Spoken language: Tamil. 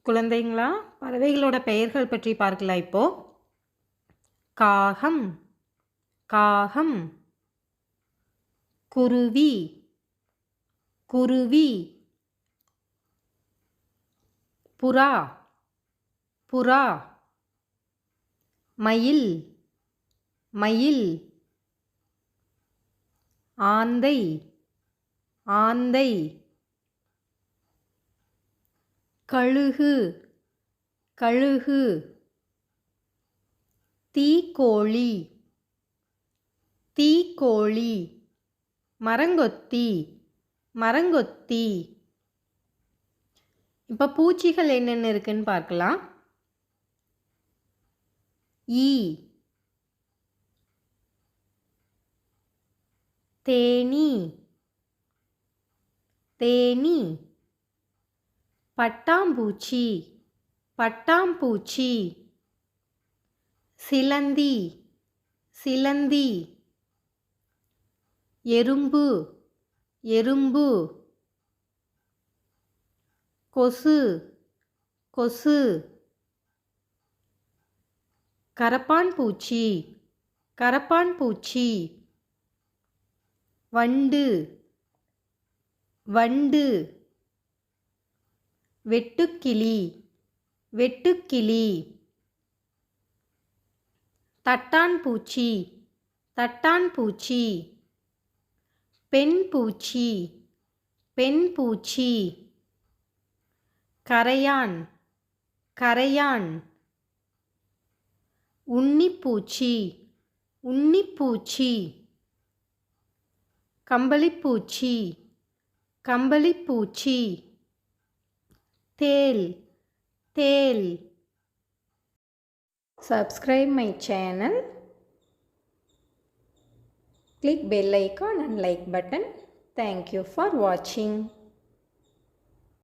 குழந்தைங்களா, பறவைகளோட பெயர்கள் பற்றி பார்க்கலாம் இப்போ. காகம், காகம். குருவி, குருவி. புறா, புறா. மயில், மயில். ஆந்தை, ஆந்தை. கழுகு, கழுகு. தீக்கோழி, தீக்கோழி. மரங்கொத்தி, மரங்கொத்தி. இப்போ பூச்சிகள் என்னென்ன இருக்குன்னு பார்க்கலாம். ஈ, தேனி, தேனி. பட்டாம்பூச்சி, பட்டாம்பூச்சி. சிலந்தி, சிலந்தி. எறும்பு, எறும்பு. கொசு, கொசு. கரப்பான் பூச்சி, கரப்பான் பூச்சி. வண்டு, வண்டு. வெட்டுக்கிளி, வெட்டுக்கிளி. தட்டான் பூச்சி, தட்டான் பூச்சி. பெண் பூச்சி, பெண் பூச்சி. கரையான், கரையான். உன்னிப்பூச்சி, உன்னிப்பூச்சி. கம்பளிப்பூச்சி, கம்பளிப்பூச்சி. தேல், தேல். Subscribe my channel. Click bell icon and like button. Thank you for watching.